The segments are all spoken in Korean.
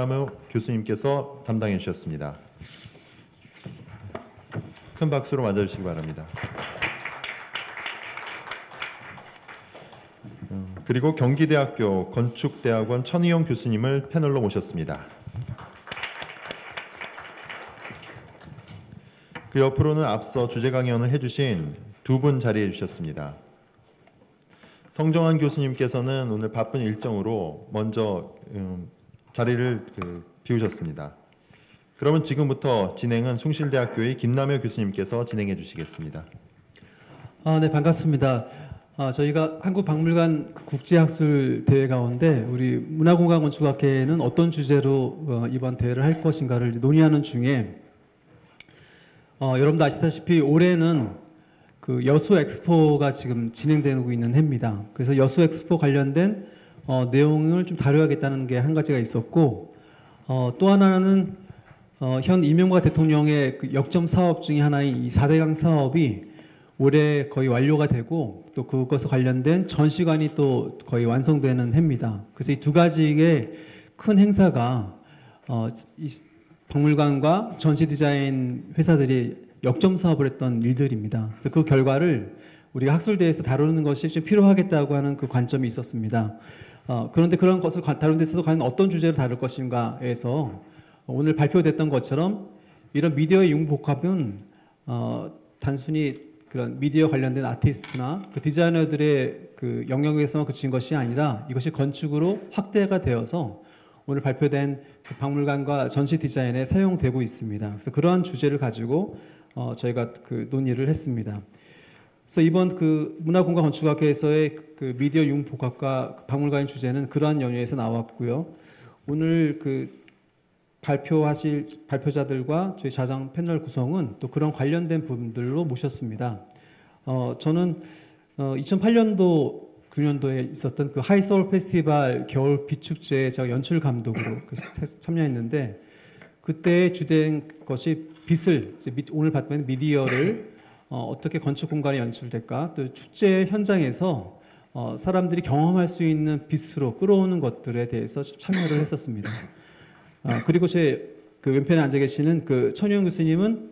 김남우 교수님께서 담당해 주셨습니다. 큰 박수로 맞아주시기 바랍니다. 그리고 경기대학교 건축대학원 천의용 교수님을 패널로 모셨습니다. 그 옆으로는 앞서 주제 강연을 해주신 두 분 자리해 주셨습니다. 성정환 교수님께서는 오늘 바쁜 일정으로 먼저 자리를 비우셨습니다. 그러면 지금부터 진행은 숭실대학교의 김남효 교수님께서 진행해 주시겠습니다. 네, 반갑습니다. 저희가 한국박물관 국제학술 대회 가운데 우리 문화공간건축학회는 어떤 주제로 이번 대회를 할 것인가를 논의하는 중에 여러분도 아시다시피 올해는 그 여수 엑스포가 지금 진행되고 있는 해입니다. 그래서 여수 엑스포 관련된 내용을 좀 다뤄야겠다는 게 한 가지가 있었고 또 하나는 현 이명박 대통령의 그 역점 사업 중에 하나인 이 4대강 사업이 올해 거의 완료가 되고 또 그것과 관련된 전시관이 또 거의 완성되는 해입니다. 그래서 이 두 가지의 큰 행사가 이 박물관과 전시 디자인 회사들이 역점 사업을 했던 일들입니다. 그래서 그 결과를 우리가 학술대에서 다루는 것이 좀 필요하겠다고 하는 그 관점이 있었습니다. 그런데 그런 것을 다루는 데 있어서 과연 어떤 주제로 다룰 것인가에서 오늘 발표됐던 것처럼 이런 미디어의 융복합은 단순히 그런 미디어 관련된 아티스트나 그 디자이너들의 그 영역에서만 그친 것이 아니라 이것이 건축으로 확대가 되어서 오늘 발표된 그 박물관과 전시 디자인에 사용되고 있습니다. 그래서 그러한 주제를 가지고 저희가 그 논의를 했습니다. 그래서 이번 그 문화공간건축학회에서의 그 미디어 융복합과 박물관의 주제는 그러한 연유에서 나왔고요. 오늘 그 발표하실 발표자들과 저희 자장 패널 구성은 또 그런 관련된 분들로 모셨습니다. 저는 2008년도 9년도에 있었던 그 하이서울 페스티벌 겨울 비축제에 제가 연출 감독으로 참여했는데 그때 주된 것이 빛을 오늘 봤던 미디어를 어떻게 건축 공간에 연출될까 또 축제 현장에서 사람들이 경험할 수 있는 빛으로 끌어오는 것들에 대해서 참여를 했었습니다. 그리고 제 그 왼편에 앉아 계시는 그 천영 교수님은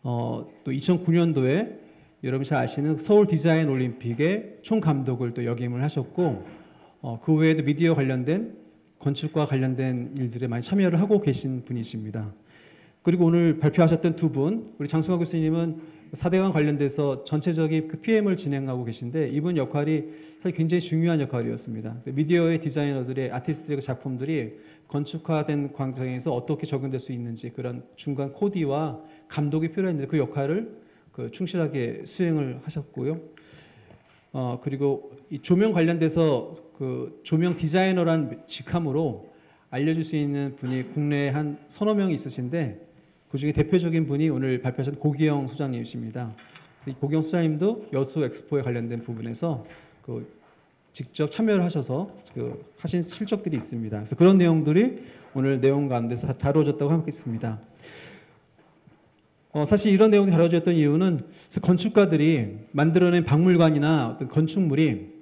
또 2009년도에 여러분 잘 아시는 서울 디자인 올림픽의 총감독을 또 역임을 하셨고 그 외에도 미디어 관련된 건축과 관련된 일들에 많이 참여를 하고 계신 분이십니다. 그리고 오늘 발표하셨던 두 분, 우리 장승환 교수님은 4대강 관련돼서 전체적인 그 PM을 진행하고 계신데 이분 역할이 사실 굉장히 중요한 역할이었습니다. 미디어의 디자이너들의 아티스트들의 작품들이 건축화된 광장에서 어떻게 적용될 수 있는지 그런 중간 코디와 감독이 필요했는데 그 역할을 충실하게 수행을 하셨고요. 그리고 이 조명 관련돼서 그 조명 디자이너란 직함으로 알려줄 수 있는 분이 국내에 한 서너 명이 있으신데 그 중에 대표적인 분이 오늘 발표하신 고기영 소장님이십니다. 이 고기영 소장님도 여수 엑스포에 관련된 부분에서 직접 참여를 하셔서 하신 실적들이 있습니다. 그래서 그런 내용들이 오늘 내용 가운데서 다뤄졌다고 하겠습니다. 사실 이런 내용이 다뤄졌던 이유는 건축가들이 만들어낸 박물관이나 어떤 건축물이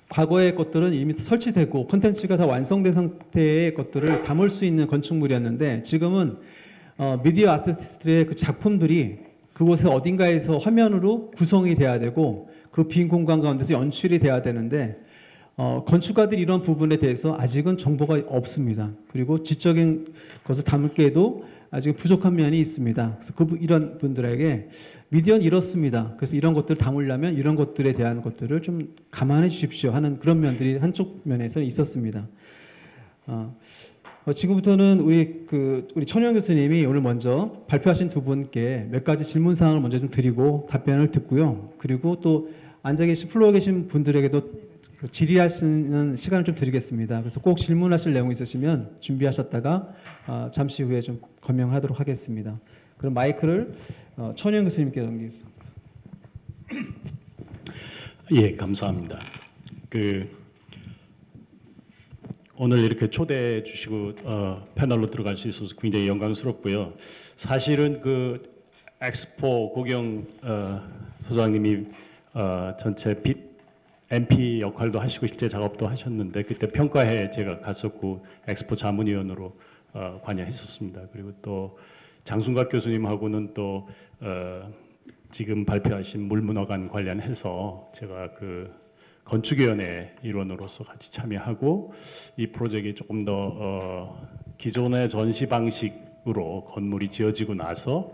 과거의 것들은 이미 설치되고 콘텐츠가 다 완성된 상태의 것들을 담을 수 있는 건축물이었는데 지금은 미디어 아티스트의 그 작품들이 그곳에 어딘가에서 화면으로 구성이 돼야 되고 그 빈 공간 가운데서 연출이 돼야 되는데 건축가들이 이런 부분에 대해서 아직은 정보가 없습니다. 그리고 지적인 것을 담기에도 아직 부족한 면이 있습니다. 그래서 이런 분들에게 미디어는 이렇습니다. 그래서 이런 것들을 담으려면 이런 것들에 대한 것들을 좀 감안해 주십시오 하는 그런 면들이 한쪽 면에서는 있었습니다. 지금부터는 우리 천영 교수님이 오늘 먼저 발표하신 두 분께 몇 가지 질문 사항을 먼저 좀 드리고 답변을 듣고요. 그리고 또 앉아 계신 플로어에 계신 분들에게도 질의하시는 시간을 좀 드리겠습니다. 그래서 꼭 질문하실 내용 있으시면 준비하셨다가 잠시 후에 좀 거명하도록 하겠습니다. 그럼 마이크를 천영 교수님께 넘기겠습니다. 예, 감사합니다. 오늘 이렇게 초대해 주시고 패널로 들어갈 수 있어서 굉장히 영광스럽고요. 사실은 엑스포 고경 소장님이 전체 빛 MP 역할도 하시고 실제 작업도 하셨는데 그때 평가회에 제가 갔었고 엑스포 자문위원으로 관여했었습니다. 그리고 또 장순각 교수님하고는 또 지금 발표하신 물문화관 관련해서 제가 그 건축위원회 일원으로서 같이 참여하고 이 프로젝트가 조금 더 기존의 전시 방식으로 건물이 지어지고 나서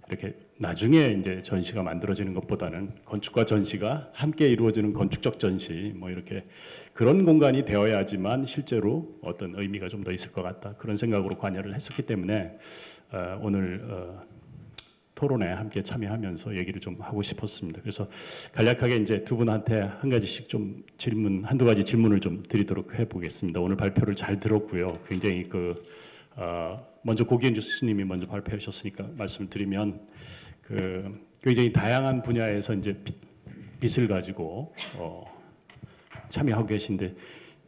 이렇게 나중에 이제 전시가 만들어지는 것보다는 건축과 전시가 함께 이루어지는 건축적 전시 뭐 이렇게 그런 공간이 되어야지만 실제로 어떤 의미가 좀 더 있을 것 같다 그런 생각으로 관여를 했었기 때문에 오늘 토론에 함께 참여하면서 얘기를 좀 하고 싶었습니다. 그래서 간략하게 이제 두 분한테 한 가지씩 좀 질문, 한두 가지 질문을 좀 드리도록 해보겠습니다. 오늘 발표를 잘 들었고요. 굉장히 먼저 고기현 교수님이 먼저 발표하셨으니까 말씀을 드리면 굉장히 다양한 분야에서 이제 빛을 가지고 참여하고 계신데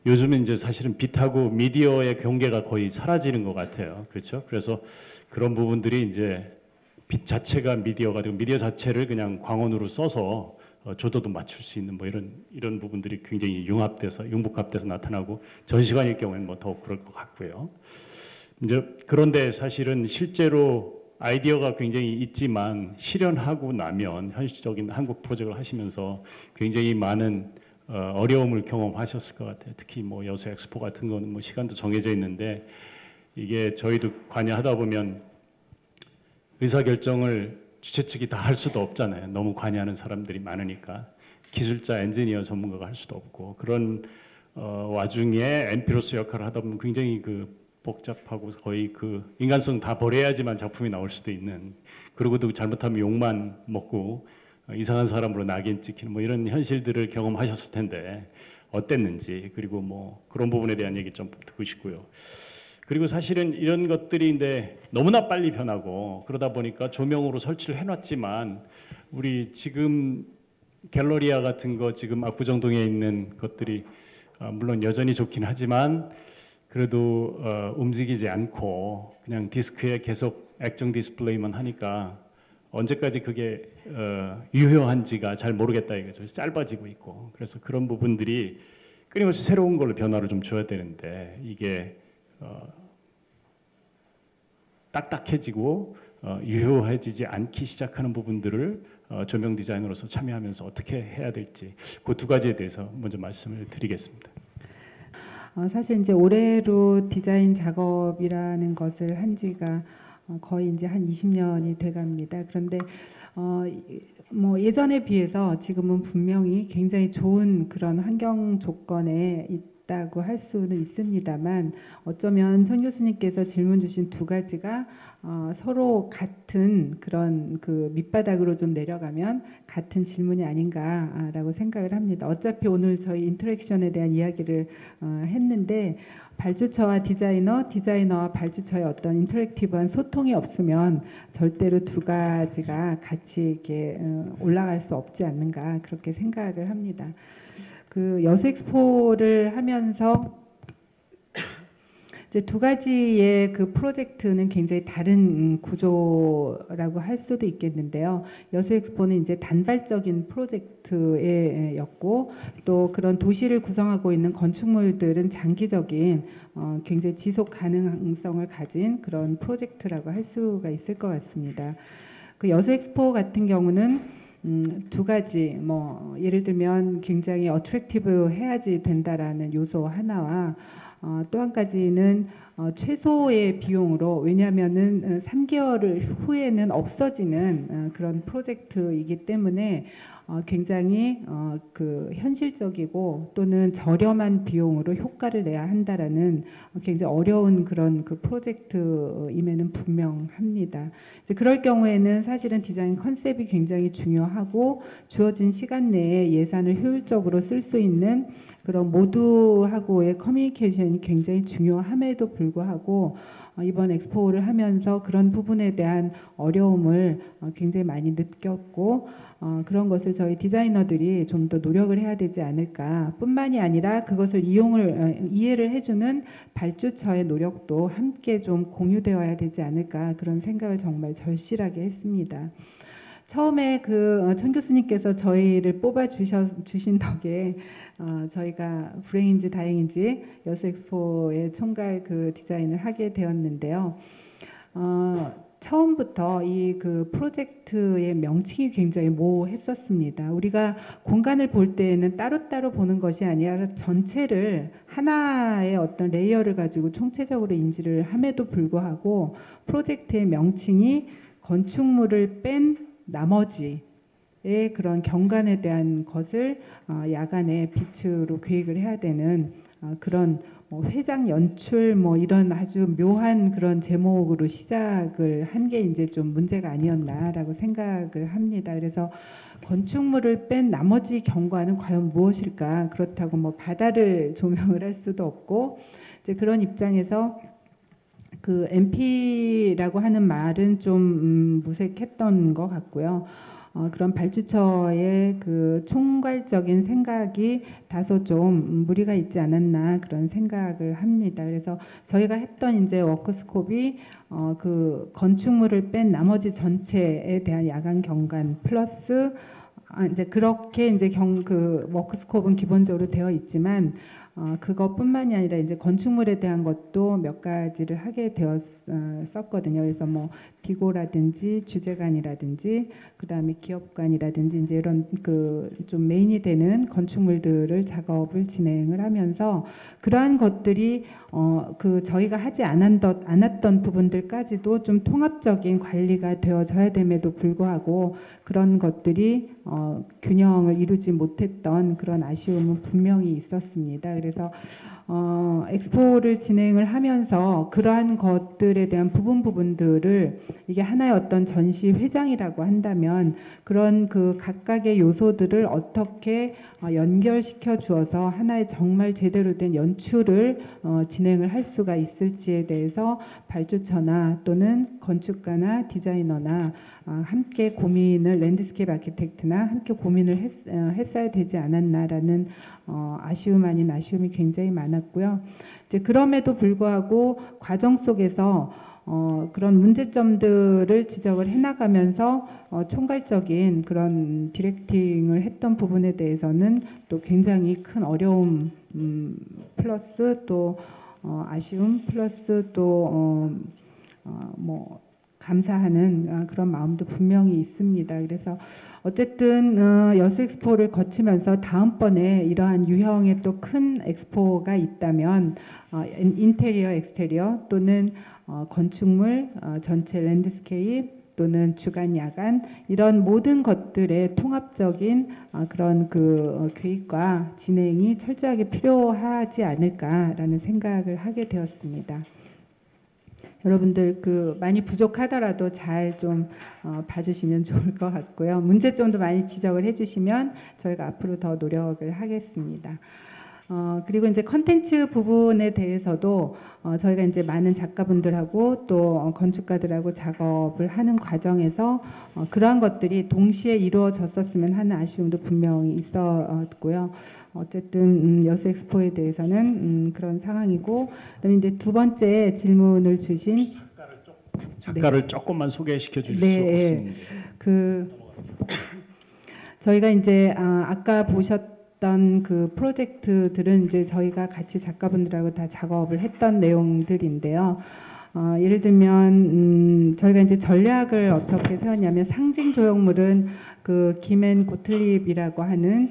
요즘은 이제 사실은 빛하고 미디어의 경계가 거의 사라지는 것 같아요. 그렇죠? 그래서 그런 부분들이 이제 빛 자체가 미디어가 되고 미디어 자체를 그냥 광원으로 써서 조도도 맞출 수 있는 뭐 이런 부분들이 굉장히 융복합돼서 나타나고 전시관일 경우에는 뭐 더욱 그럴 것 같고요. 이제 그런데 사실은 실제로 아이디어가 굉장히 있지만 실현하고 나면 현실적인 한국 프로젝트를 하시면서 굉장히 많은 어려움을 경험하셨을 것 같아요. 특히 뭐 여수 엑스포 같은 거는 뭐 시간도 정해져 있는데 이게 저희도 관여하다 보면 의사결정을 주최 측이 다 할 수도 없잖아요. 너무 관여하는 사람들이 많으니까 기술자, 엔지니어 전문가가 할 수도 없고 그런 와중에 NP로서 역할을 하다 보면 굉장히 복잡하고 거의 인간성 다 버려야지만 작품이 나올 수도 있는 그러고도 잘못하면 욕만 먹고 이상한 사람으로 낙인 찍히는 뭐 이런 현실들을 경험하셨을 텐데 어땠는지 그리고 뭐 그런 부분에 대한 얘기 좀 듣고 싶고요. 그리고 사실은 이런 것들인데 너무나 빨리 변하고 그러다 보니까 조명으로 설치를 해놨지만 우리 지금 갤러리아 같은 거 지금 압구정동에 있는 것들이 물론 여전히 좋긴 하지만 그래도 움직이지 않고 그냥 디스크에 계속 액정 디스플레이만 하니까 언제까지 그게 유효한지가 잘 모르겠다 이거죠. 짧아지고 있고 그래서 그런 부분들이 끊임없이 새로운 걸로 변화를 좀 줘야 되는데 이게 딱딱해지고 유효해지지 않기 시작하는 부분들을 조명 디자이너로서 참여하면서 어떻게 해야 될지 그 두 가지에 대해서 먼저 말씀을 드리겠습니다. 사실 이제 올해로 디자인 작업이라는 것을 한 지가 거의 이제 한 20년이 돼갑니다. 그런데 뭐 예전에 비해서 지금은 분명히 굉장히 좋은 그런 환경 조건에 있다고 할 수는 있습니다만 어쩌면 천 교수님께서 질문 주신 두 가지가 서로 같은 그런 밑바닥으로 좀 내려가면 같은 질문이 아닌가라고 생각을 합니다. 어차피 오늘 저희 인터랙션에 대한 이야기를 했는데 발주처와 디자이너와 발주처의 어떤 인터랙티브한 소통이 없으면 절대로 두 가지가 같이 이렇게 올라갈 수 없지 않는가 그렇게 생각을 합니다. 여수 엑스포를 하면서 이제 두 가지의 프로젝트는 굉장히 다른 구조라고 할 수도 있겠는데요. 여수 엑스포는 이제 단발적인 프로젝트였고 또 그런 도시를 구성하고 있는 건축물들은 장기적인 굉장히 지속 가능성을 가진 그런 프로젝트라고 할 수가 있을 것 같습니다. 여수 엑스포 같은 경우는 두 가지 예를 들면 굉장히 어트랙티브 해야지 된다라는 요소 하나와 또 한 가지는 최소의 비용으로 왜냐하면은 3개월 후에는 없어지는 그런 프로젝트이기 때문에 굉장히 현실적이고 또는 저렴한 비용으로 효과를 내야 한다라는 굉장히 어려운 그런 프로젝트임에는 분명합니다. 이제 그럴 경우에는 사실은 디자인 컨셉이 굉장히 중요하고 주어진 시간 내에 예산을 효율적으로 쓸 수 있는 그런 모두하고의 커뮤니케이션이 굉장히 중요함에도 불구하고 이번 엑스포를 하면서 그런 부분에 대한 어려움을 굉장히 많이 느꼈고 그런 것을 저희 디자이너들이 좀 더 노력을 해야 되지 않을까 뿐만이 아니라 그것을 이해를 해주는 발주처의 노력도 함께 좀 공유되어야 되지 않을까 그런 생각을 정말 절실하게 했습니다. 처음에 천 교수님께서 저희를 뽑아 주신 덕에 저희가 불행인지 다행인지 여수 엑스포의 총괄 디자인을 하게 되었는데요. 처음부터 이 프로젝트의 명칭이 굉장히 모호했었습니다. 우리가 공간을 볼 때에는 따로따로 보는 것이 아니라 전체를 하나의 어떤 레이어를 가지고 총체적으로 인지를 함에도 불구하고 프로젝트의 명칭이 건축물을 뺀 나머지의 그런 경관에 대한 것을 야간에 빛으로 계획을 해야 되는 그런 회장 연출 이런 아주 묘한 그런 제목으로 시작을 한 게 이제 좀 문제가 아니었나라고 생각을 합니다. 그래서 건축물을 뺀 나머지 경관은 과연 무엇일까? 그렇다고 바다를 조명을 할 수도 없고 이제 그런 입장에서 MP라고 하는 말은 좀 무색했던 것 같고요. 그런 발주처의 총괄적인 생각이 다소 좀 무리가 있지 않았나 그런 생각을 합니다. 그래서 저희가 했던 이제 워크스콥이 건축물을 뺀 나머지 전체에 대한 야간 경관 플러스 이제 그렇게 이제 워크스콥은 기본적으로 되어 있지만 그것뿐만이 아니라 이제 건축물에 대한 것도 몇 가지를 하게 되었었거든요. 그래서 비고라든지 주제관이라든지 그다음에 기업관이라든지 이제 이런 좀 메인이 되는 건축물들을 작업을 진행을 하면서 그러한 것들이 저희가 하지 않았던 부분들까지도 좀 통합적인 관리가 되어져야 됨에도 불구하고 그런 것들이 균형을 이루지 못했던 그런 아쉬움은 분명히 있었습니다. 그래서 엑스포를 진행을 하면서 그러한 것들에 대한 부분들을 이게 하나의 어떤 전시 회장이라고 한다면 그런 각각의 요소들을 어떻게 연결시켜 주어서 하나의 정말 제대로 된 연출을 진행을 할 수가 있을지에 대해서 발주처나 또는 건축가나 디자이너나 함께 고민을 랜드스케이프 아키텍트나 함께 고민을 했어야 되지 않았나라는 아쉬움 아닌 아쉬움이 굉장히 많았고요. 이제 그럼에도 불구하고 과정 속에서 그런 문제점들을 지적을 해나가면서 총괄적인 그런 디렉팅을 했던 부분에 대해서는 또 굉장히 큰 어려움 플러스 또 아쉬움 플러스 또 감사하는 그런 마음도 분명히 있습니다. 그래서 어쨌든 여수 엑스포를 거치면서 다음번에 이러한 유형의 또 큰 엑스포가 있다면 인테리어, 엑스테리어 또는 건축물, 전체 랜드스케이프 또는 주간, 야간 이런 모든 것들의 통합적인 그런 계획과 진행이 철저하게 필요하지 않을까라는 생각을 하게 되었습니다. 여러분들 많이 부족하더라도 잘 좀 봐주시면 좋을 것 같고요. 문제점도 많이 지적을 해주시면 저희가 앞으로 더 노력을 하겠습니다. 그리고 이제 컨텐츠 부분에 대해서도 저희가 이제 많은 작가분들하고 또 건축가들하고 작업을 하는 과정에서 그러한 것들이 동시에 이루어졌었으면 하는 아쉬움도 분명히 있었고요. 어쨌든 여수 엑스포에 대해서는 그런 상황이고, 그다음에 이제 두 번째 질문을 주신 작가를 조금만 소개시켜 주실 네, 수 없습니다. 저희가 이제 아까 보셨던 프로젝트들은 이제 저희가 같이 작가분들하고 다 작업을 했던 내용들인데요. 예를 들면 저희가 이제 전략을 어떻게 세웠냐면 상징 조형물은 김앤 고틀립이라고 하는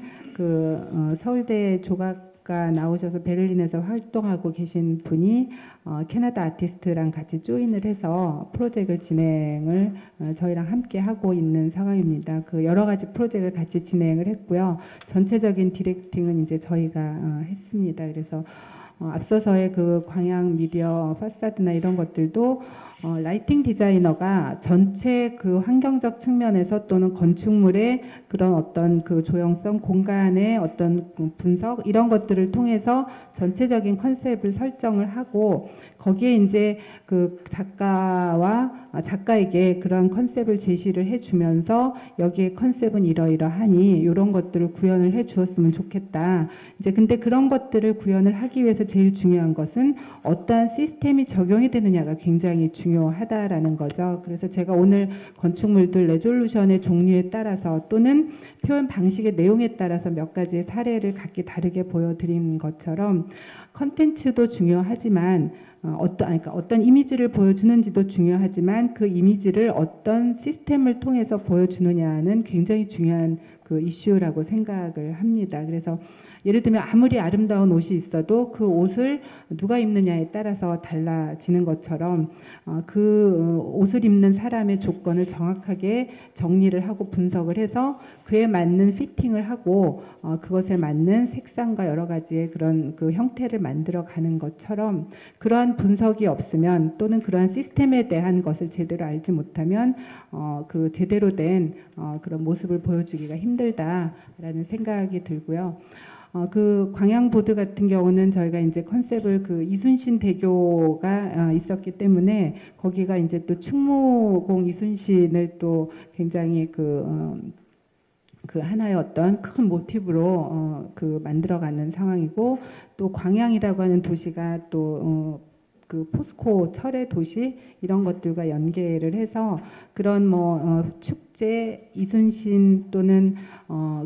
서울대 조각가 나오셔서 베를린에서 활동하고 계신 분이 캐나다 아티스트랑 같이 조인을 해서 프로젝트를 진행을 저희랑 함께 하고 있는 상황입니다. 여러 가지 프로젝트를 같이 진행을 했고요. 전체적인 디렉팅은 이제 저희가 했습니다. 그래서 앞서서의 광양 미디어 파사드나 이런 것들도 라이팅 디자이너가 전체 환경적 측면에서 또는 건축물의 그런 어떤 조형성, 공간의 어떤 분석 이런 것들을 통해서 전체적인 컨셉을 설정을 하고 거기에 이제 작가에게 그런 컨셉을 제시를 해주면서 여기에 컨셉은 이러이러하니 이런 것들을 구현을 해주었으면 좋겠다. 이제 근데 그런 것들을 구현을 하기 위해서 제일 중요한 것은 어떠한 시스템이 적용이 되느냐가 굉장히 중요합니다. 중요하다라는 거죠. 그래서 제가 오늘 건축물들 레졸루션의 종류에 따라서 또는 표현 방식의 내용에 따라서 몇 가지의 사례를 각기 다르게 보여드린 것처럼 컨텐츠도 중요하지만 어떤 이미지를 보여주는지도 중요하지만 그 이미지를 어떤 시스템을 통해서 보여주느냐는 굉장히 중요한 그 이슈라고 생각을 합니다. 그래서 예를 들면 아무리 아름다운 옷이 있어도 그 옷을 누가 입느냐에 따라서 달라지는 것처럼 그 옷을 입는 사람의 조건을 정확하게 정리를 하고 분석을 해서 그에 맞는 피팅을 하고 그것에 맞는 색상과 여러 가지의 그런 그 형태를 만들어 가는 것처럼 그러한 분석이 없으면 또는 그러한 시스템에 대한 것을 제대로 알지 못하면 그 제대로 된 그런 모습을 보여주기가 힘들다라는 생각이 들고요. 그 광양보드 같은 경우는 저희가 이제 컨셉을 그 이순신 대교가 있었기 때문에 거기가 이제 또 충무공 이순신을 또 굉장히 그 하나의 어떤 큰 모티브로 그 만들어가는 상황이고 또 광양이라고 하는 도시가 또 그 포스코 철의 도시 이런 것들과 연계를 해서 그런 축제 이순신 또는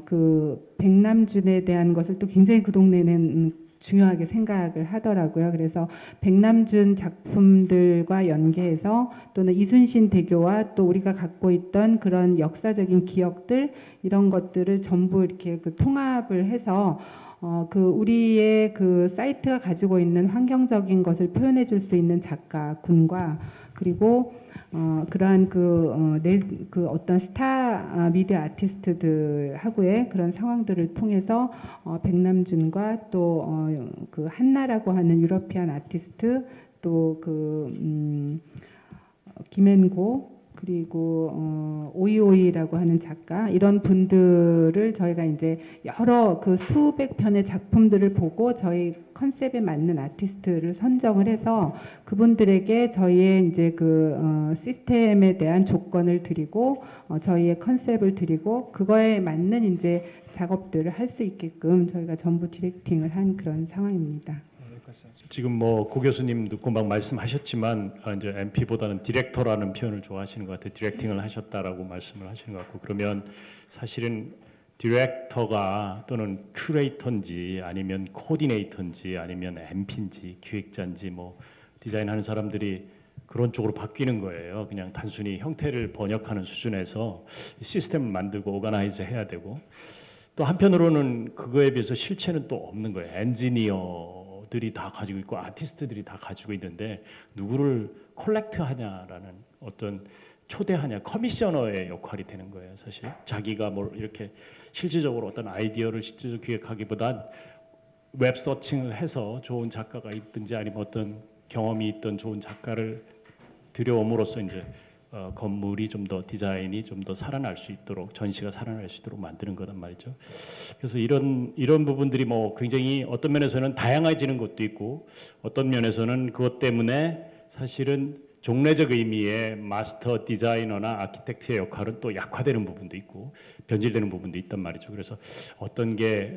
그 백남준에 대한 것을 또 굉장히 그 동네는 중요하게 생각을 하더라고요. 그래서 백남준 작품들과 연계해서 또는 이순신 대교와 또 우리가 갖고 있던 그런 역사적인 기억들 이런 것들을 전부 이렇게 그 통합을 해서 그 우리의 그 사이트가 가지고 있는 환경적인 것을 표현해 줄 수 있는 작가군과 그리고 그러한 그 어떤 스타 미디어 아티스트들하고의 그런 상황들을 통해서 백남준과 또 그 한나라고 하는 유러피안 아티스트 또 김앤고 그리고 오이오이라고 하는 작가 이런 분들을 저희가 이제 여러 그 수백 편의 작품들을 보고 저희 컨셉에 맞는 아티스트를 선정을 해서 그분들에게 저희의 이제 그 시스템에 대한 조건을 드리고 저희의 컨셉을 드리고 그거에 맞는 이제 작업들을 할 수 있게끔 저희가 전부 디렉팅을 한 그런 상황입니다. 지금 뭐 고 교수님도 금방 말씀하셨지만 이제 MP보다는 디렉터라는 표현을 좋아하시는 것 같아요. 디렉팅을 하셨다라고 말씀을 하시는 것 같고 그러면 사실은 디렉터가 또는 큐레이터인지 아니면 코디네이터인지 아니면 MP인지 기획자인지 뭐 디자인하는 사람들이 그런 쪽으로 바뀌는 거예요. 그냥 단순히 형태를 번역하는 수준에서 시스템을 만들고 오가나이즈 해야 되고 또 한편으로는 그거에 비해서 실체는 또 없는 거예요. 엔지니어들이 다 가지고 있고 아티스트들이 다 가지고 있는데 누구를 콜렉트 하냐라는 어떤 초대하냐 커미셔너의 역할이 되는 거예요. 사실 자기가 뭐 이렇게 실질적으로 어떤 아이디어를 실질적으로 기획하기보단 웹 서칭을 해서 좋은 작가가 있든지 아니면 어떤 경험이 있던 좋은 작가를 들여옴으로써 이제 건물이 좀 더 디자인이 좀 더 살아날 수 있도록 전시가 살아날 수 있도록 만드는 거란 말이죠. 그래서 이런 부분들이 뭐 굉장히 어떤 면에서는 다양해지는 것도 있고 어떤 면에서는 그것 때문에 사실은 종래적 의미의 마스터 디자이너나 아키텍트의 역할은 또 약화되는 부분도 있고 변질되는 부분도 있단 말이죠. 그래서 어떤 게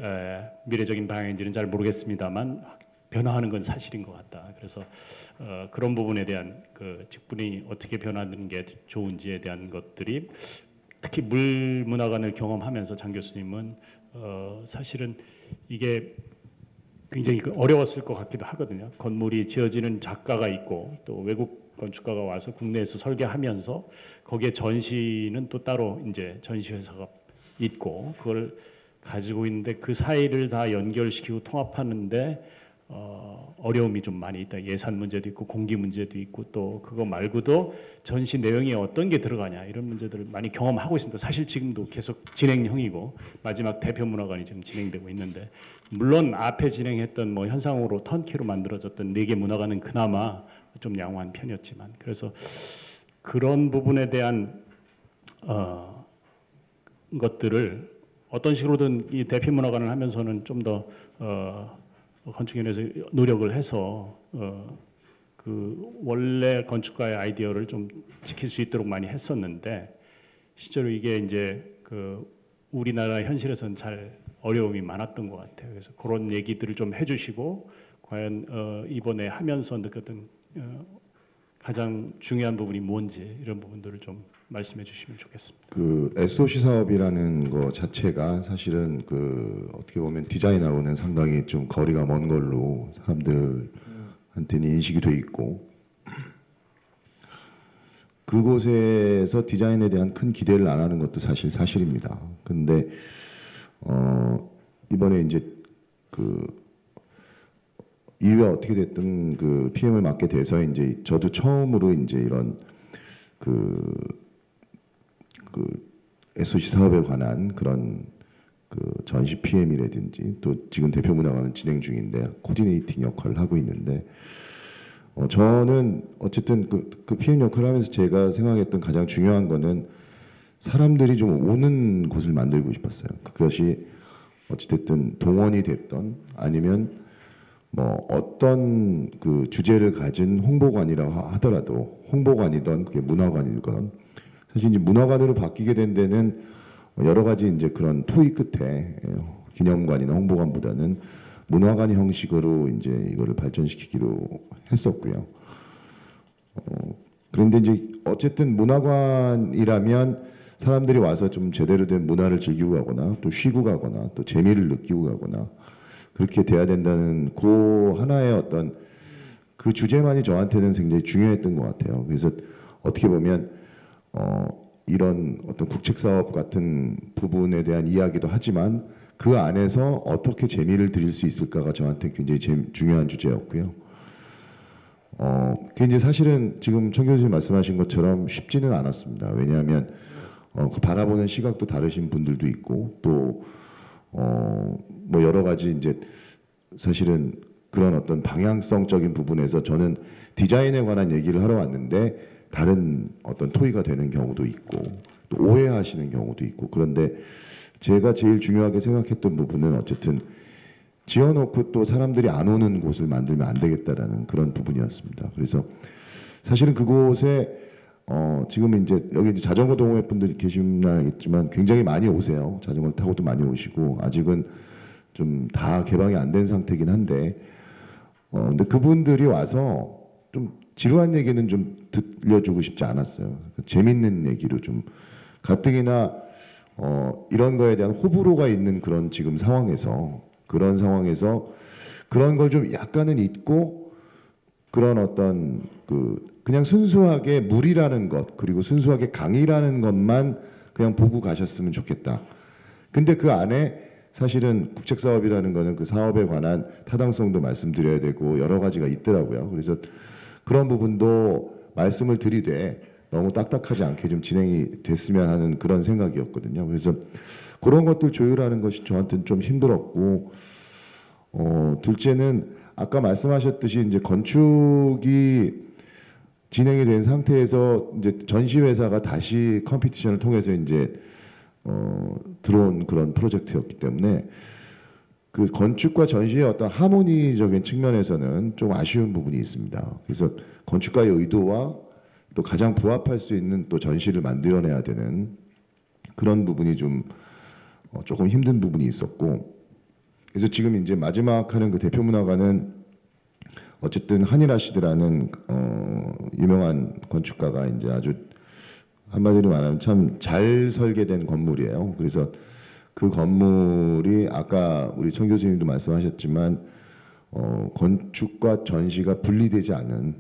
미래적인 방향인지는 잘 모르겠습니다만 변화하는 건 사실인 것 같다. 그래서 그런 부분에 대한 그 직분이 어떻게 변하는 게 좋은지에 대한 것들이 특히 물문화관을 경험하면서 장 교수님은 사실은 이게 굉장히 어려웠을 것 같기도 하거든요. 건물이 지어지는 작가가 있고 또 외국 건축가가 와서 국내에서 설계하면서 거기에 전시는 또 따로 이제 전시회사가 있고 그걸 가지고 있는데 그 사이를 다 연결시키고 통합하는데 어려움이 좀 많이 있다. 예산 문제도 있고 공기 문제도 있고 또 그거 말고도 전시 내용이 어떤 게 들어가냐 이런 문제들을 많이 경험하고 있습니다. 사실 지금도 계속 진행형이고 마지막 대표 문화관이 지금 진행되고 있는데 물론 앞에 진행했던 뭐 현상으로 턴키로 만들어졌던 4개 문화관은 그나마 좀 양호한 편이었지만 그래서 그런 부분에 대한 것들을 어떤 식으로든 이 대표 문화관을 하면서는 좀 더 건축연에서 노력을 해서 그 원래 건축가의 아이디어를 좀 지킬 수 있도록 많이 했었는데 실제로 이게 이제 그 우리나라 현실에서는 잘 어려움이 많았던 것 같아요. 그래서 그런 얘기들을 좀 해주시고 과연 이번에 하면서 느꼈던 가장 중요한 부분이 뭔지 이런 부분들을 좀 말씀해 주시면 좋겠습니다. 그 SOC 사업이라는 거 자체가 사실은 그 어떻게 보면 디자인하고는 상당히 좀 거리가 먼 걸로 사람들한테는 인식이 돼 있고, 그곳에서 디자인에 대한 큰 기대를 안 하는 것도 사실입니다. 근데 이번에 이제 그 이유가 어떻게 됐든 그 PM을 맡게 돼서 이제 저도 처음으로 이제 이런 그 SOC 사업에 관한 그런 그 전시 PM이라든지 또 지금 대표 문화관은 진행 중인데 코디네이팅 역할을 하고 있는데, 저는 어쨌든 그 PM 역할을 하면서 제가 생각했던 가장 중요한 거는 사람들이 좀 오는 곳을 만들고 싶었어요. 그것이 어찌됐든 동원이 됐던 아니면 뭐 어떤 그 주제를 가진 홍보관이라고 하더라도, 홍보관이든 그게 문화관이건, 사실 이제 문화관으로 바뀌게 된 데는 여러 가지 이제 그런 토의 끝에 기념관이나 홍보관보다는 문화관 형식으로 이제 이거를 발전시키기로 했었고요. 그런데 이제 어쨌든 문화관이라면 사람들이 와서 좀 제대로 된 문화를 즐기고 가거나 또 쉬고 가거나 또 재미를 느끼고 가거나 그렇게 돼야 된다는 그 하나의 어떤 그 주제만이 저한테는 굉장히 중요했던 것 같아요. 그래서 어떻게 보면 이런 어떤 국책사업 같은 부분에 대한 이야기도 하지만 그 안에서 어떻게 재미를 드릴 수 있을까가 저한테 굉장히 중요한 주제였고요. 그게 이제 사실은 지금 청 교수님 말씀하신 것처럼 쉽지는 않았습니다. 왜냐하면 그 바라보는 시각도 다르신 분들도 있고 또 뭐 여러 가지 이제 사실은 그런 어떤 방향성적인 부분에서 저는 디자인에 관한 얘기를 하러 왔는데 다른 어떤 토의가 되는 경우도 있고 또 오해하시는 경우도 있고, 그런데 제가 제일 중요하게 생각했던 부분은 어쨌든 지어놓고 또 사람들이 안 오는 곳을 만들면 안 되겠다라는 그런 부분이었습니다. 그래서 사실은 그곳에 지금 이제 여기 이제 자전거 동호회 분들이 계시나 알겠지만 굉장히 많이 오세요. 자전거 타고도 많이 오시고 아직은 좀 다 개방이 안 된 상태긴 한데, 근데 그분들이 와서 좀 지루한 얘기는 좀 들려주고 싶지 않았어요. 재밌는 얘기로 좀 가뜩이나 이런 거에 대한 호불호가 있는 그런 지금 상황에서 그런 걸 좀 약간은 잊고 그런 어떤 그냥 순수하게 물이라는 것 그리고 순수하게 강이라는 것만 그냥 보고 가셨으면 좋겠다. 근데 그 안에 사실은 국책사업이라는 거는 그 사업에 관한 타당성도 말씀드려야 되고 여러 가지가 있더라고요. 그래서 그런 부분도 말씀을 드리되 너무 딱딱하지 않게 좀 진행이 됐으면 하는 그런 생각이었거든요. 그래서 그런 것들 조율하는 것이 저한테는 좀 힘들었고, 둘째는 아까 말씀하셨듯이 이제 건축이 진행이 된 상태에서 이제 전시회사가 다시 컴피티션을 통해서 이제 들어온 그런 프로젝트였기 때문에 그 건축과 전시의 어떤 하모니적인 측면에서는 좀 아쉬운 부분이 있습니다. 그래서 건축가의 의도와 또 가장 부합할 수 있는 또 전시를 만들어내야 되는 그런 부분이 좀 조금 힘든 부분이 있었고, 그래서 지금 이제 마지막 하는 그 대표 문화관은 어쨌든 한일아시드라는 유명한 건축가가 이제 아주 한마디로 말하면 참 잘 설계된 건물이에요. 그래서 그 건물이 아까 우리 청 교수님도 말씀하셨지만 건축과 전시가 분리되지 않은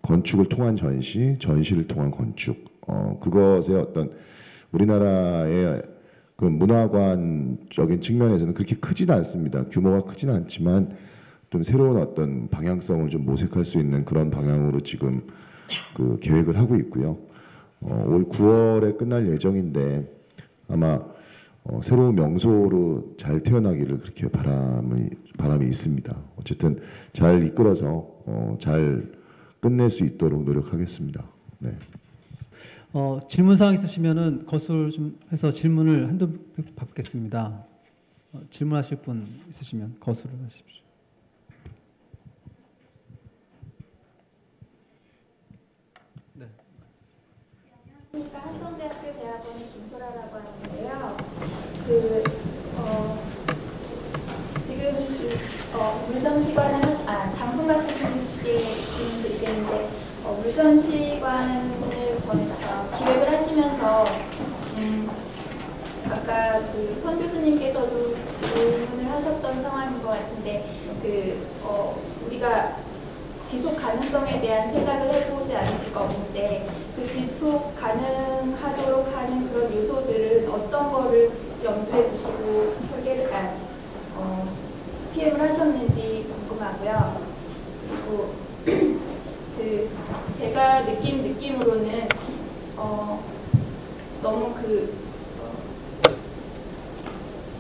건축을 통한 전시, 전시를 통한 건축, 그것의 어떤 우리나라의 그 문화관적인 측면에서는 그렇게 크지는 않습니다. 규모가 크지는 않지만 좀 새로운 어떤 방향성을 좀 모색할 수 있는 그런 방향으로 지금 그 계획을 하고 있고요. 올 9월에 끝날 예정인데 아마 새로운 명소로 잘 태어나기를 그렇게 바람이 있습니다. 어쨌든 잘 이끌어서 잘 끝낼 수 있도록 노력하겠습니다. 네. 질문 사항 있으시면은 거술 좀 해서 질문을 한두 분 받겠습니다. 질문하실 분 있으시면 거술을 하십시오. 네. 안녕하십니까. 한성대학교 대학원의 김소라라고 하는데요. 지금 물정시관을 장순 같은 분께 질문 드리겠는데 전시관을 기획을 하시면서 아까 그 선 교수님께서도 질문을 하셨던 상황인 것 같은데 우리가 지속 가능성에 대한 생각을 해보지 않을 수가 없는데 그 지속 가능하도록 하는 그런 요소들은 어떤 거를 염두에 두시고 설계를 PM을 하셨는지 궁금하고요. 그리고 제가 느낀 느낌으로는 너무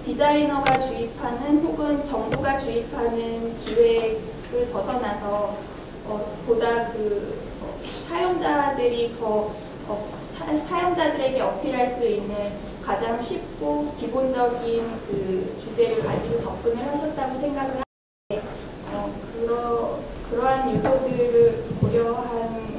디자이너가 주입하는 혹은 정부가 주입하는 기획을 벗어나서 보다 사용자들이 사용자들에게 어필할 수 있는 가장 쉽고 기본적인 주제를 가지고 접근을 하셨다고 생각을 하는데 그러한 요소들을 고려한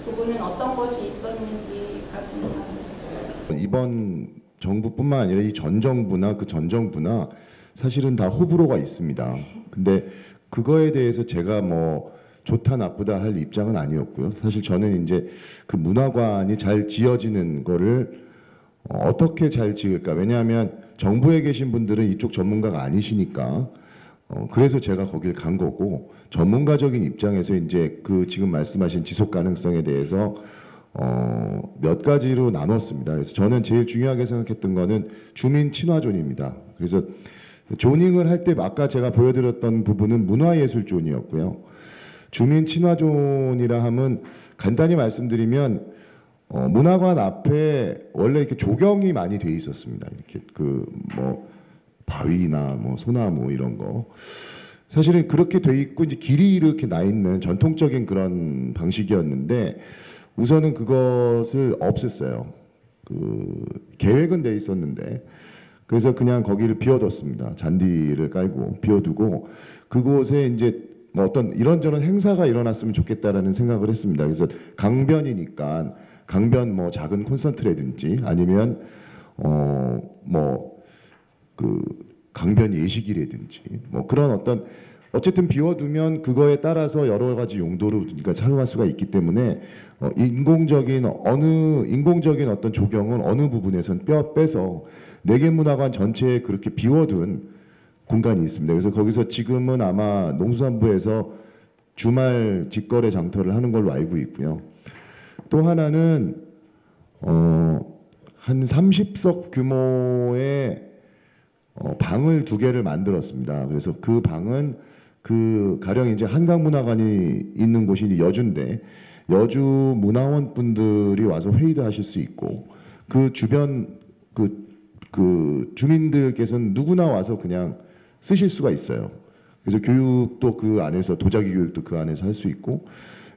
부분은 어떤 것이 있었는지가 궁금합니다. 이번 정부뿐만 아니라 이 전 정부나 그 전 정부나 사실은 다 호불호가 있습니다. 근데 그거에 대해서 제가 뭐 좋다 나쁘다 할 입장은 아니었고요. 사실 저는 이제 그 문화관이 잘 지어지는 거를 어떻게 잘 지을까? 왜냐하면 정부에 계신 분들은 이쪽 전문가가 아니시니까 그래서 제가 거길 간 거고 전문가적인 입장에서 이제 그 지금 말씀하신 지속 가능성에 대해서 몇 가지로 나눴습니다. 그래서 저는 제일 중요하게 생각했던 거는 주민 친화존입니다. 그래서 조닝을 할 때 아까 제가 보여드렸던 부분은 문화예술존이었고요. 주민 친화존이라 하면 간단히 말씀드리면 문화관 앞에 원래 이렇게 조경이 많이 돼 있었습니다. 이렇게 뭐 바위나 뭐 소나무 이런 거. 사실은 그렇게 돼 있고 이제 길이 이렇게 나 있는 전통적인 그런 방식이었는데 우선은 그것을 없앴어요. 계획은 돼 있었는데 그래서 그냥 거기를 비워뒀습니다. 잔디를 깔고 비워두고 그곳에 이제 뭐 어떤 이런저런 행사가 일어났으면 좋겠다라는 생각을 했습니다. 그래서 강변이니까 강변 뭐 작은 콘서트라든지 아니면 강변 예식이라든지 뭐 그런 어쨌든 비워두면 그거에 따라서 여러 가지 용도로 그러니까 사용할 수가 있기 때문에 인공적인 어떤 조경은 어느 부분에선 빼서 내개문화관 전체에 그렇게 비워둔 공간이 있습니다. 그래서 거기서 지금은 아마 농수산부에서 주말 직거래 장터를 하는 걸로 알고 있고요. 또 하나는 한 30석 규모의 방을 2개를 만들었습니다. 그래서 그 방은 가령 이제 한강문화관이 있는 곳이 이제 여주인데 여주 문화원 분들이 와서 회의도 하실 수 있고 그 주변 그 주민들께서는 누구나 와서 그냥 쓰실 수가 있어요. 그래서 교육도 그 안에서 도자기 교육도 그 안에서 할 수 있고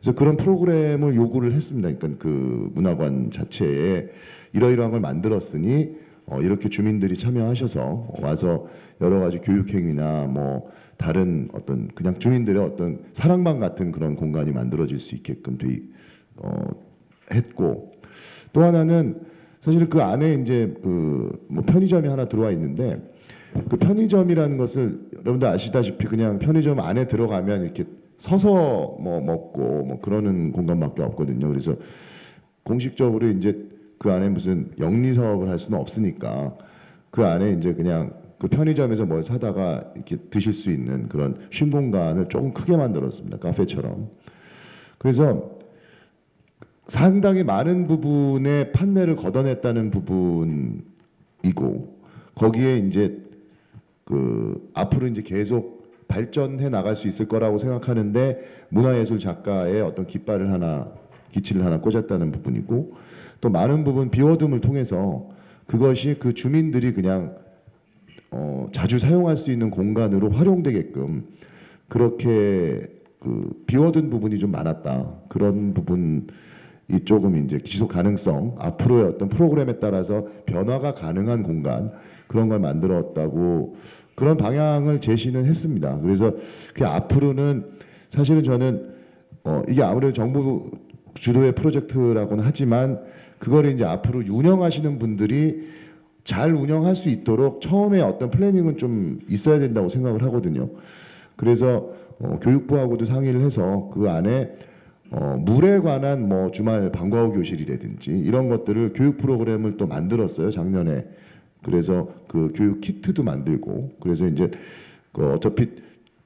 그래서 그런 프로그램을 요구를 했습니다. 그러니까 그 문화관 자체에 이러이러한 걸 만들었으니 이렇게 주민들이 참여하셔서 와서 여러 가지 교육행위나 뭐 다른 어떤 그냥 주민들의 어떤 사랑방 같은 그런 공간이 만들어질 수 있게끔 했고 또 하나는 사실 그 안에 이제 뭐 편의점이 하나 들어와 있는데 그 편의점이라는 것을 여러분들 아시다시피 그냥 편의점 안에 들어가면 이렇게 서서 뭐 먹고 뭐 그러는 공간밖에 없거든요. 그래서 공식적으로 이제 그 안에 무슨 영리 사업을 할 수는 없으니까 그 안에 이제 그냥 그 편의점에서 뭘 사다가 이렇게 드실 수 있는 그런 쉼 공간을 조금 크게 만들었습니다. 카페처럼. 그래서 상당히 많은 부분의 판매를 걷어냈다는 부분이고 거기에 이제 앞으로 이제 계속 발전해 나갈 수 있을 거라고 생각하는데 문화예술 작가의 어떤 기치를 하나 꽂았다는 부분이고 또 많은 부분 비워둠을 통해서 그것이 그 주민들이 그냥 자주 사용할 수 있는 공간으로 활용되게끔 그렇게 비워둔 부분이 좀 많았다. 그런 부분이 조금 이제 지속 가능성 앞으로의 어떤 프로그램에 따라서 변화가 가능한 공간 그런 걸 만들었다고 그런 방향을 제시는 했습니다. 그래서 그 앞으로는 사실은 저는 이게 아무래도 정부 주도의 프로젝트라고는 하지만 그거를 이제 앞으로 운영하시는 분들이 잘 운영할 수 있도록 처음에 어떤 플래닝은 좀 있어야 된다고 생각을 하거든요. 그래서 교육부하고도 상의를 해서 그 안에 물에 관한 뭐 주말 방과후 교실이라든지 이런 것들을 교육 프로그램을 또 만들었어요, 작년에. 그래서 그 교육 키트도 만들고, 그래서 이제 그 어차피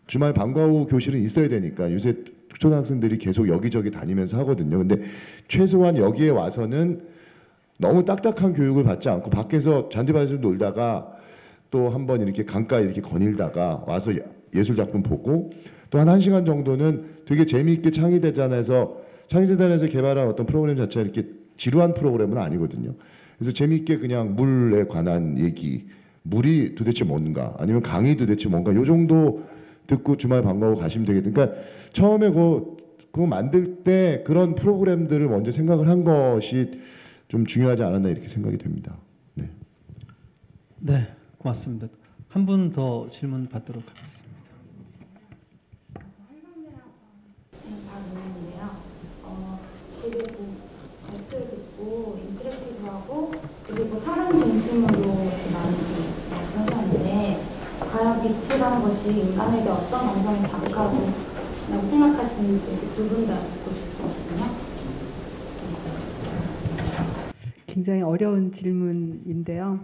주말 방과후 교실은 있어야 되니까 요새 초등학생들이 계속 여기저기 다니면서 하거든요. 근데 최소한 여기에 와서는 너무 딱딱한 교육을 받지 않고 밖에서 잔디밭에서 놀다가 또 한번 이렇게 강가에 이렇게 거닐다가 와서 예술 작품 보고 또 한 1시간 정도는 되게 재미있게 창의대전에서 개발한 어떤 프로그램 자체가 이렇게 지루한 프로그램은 아니거든요. 그래서 재미있게 그냥 물에 관한 얘기, 물이 도대체 뭔가, 아니면 강이 도대체 뭔가, 요 정도 듣고 주말 방과후 가시면 되겠다. 그러니까 처음에 그거 만들 때 그런 프로그램들을 먼저 생각을 한 것이 좀 중요하지 않았나 이렇게 생각이 됩니다. 네. 네, 고맙습니다. 한 분 더 질문 받도록 하겠습니다. 반응인데요. 되게 발표 듣고 인터랙티브하고 그리고 사람 중심으로 많이 말씀하셨는데 과연 빛이란 것이 인간에게 어떤 감정을 자극하고 라고 생각하시는지 두 분 다 듣고 싶거든요. 굉장히 어려운 질문인데요.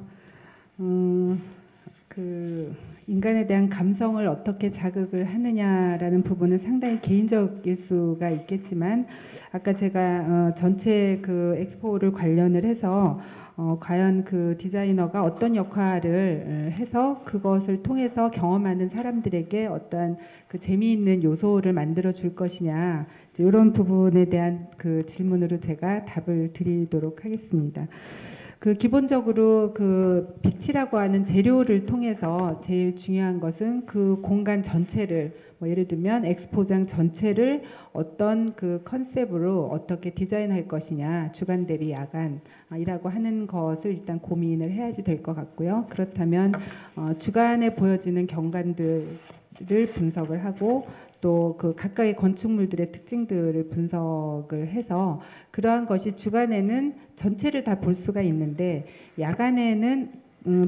인간에 대한 감성을 어떻게 자극을 하느냐라는 부분은 상당히 개인적일 수가 있겠지만, 아까 제가 전체 그 엑스포를 관련을 해서 과연 그 디자이너가 어떤 역할을 해서 그것을 통해서 경험하는 사람들에게 어떠한 그 재미있는 요소를 만들어 줄 것이냐, 이런 부분에 대한 그 질문으로 제가 답을 드리도록 하겠습니다. 그 기본적으로 그 빛이라고 하는 재료를 통해서 제일 중요한 것은 그 공간 전체를, 뭐 예를 들면 엑스포장 전체를 어떤 그 컨셉으로 어떻게 디자인할 것이냐, 주간 대비 야간이라고 하는 것을 일단 고민을 해야지 될 것 같고요. 그렇다면 주간에 보여지는 경관들을 분석을 하고 또 그 각각의 건축물들의 특징들을 분석을 해서 그러한 것이 주간에는 전체를 다 볼 수가 있는데 야간에는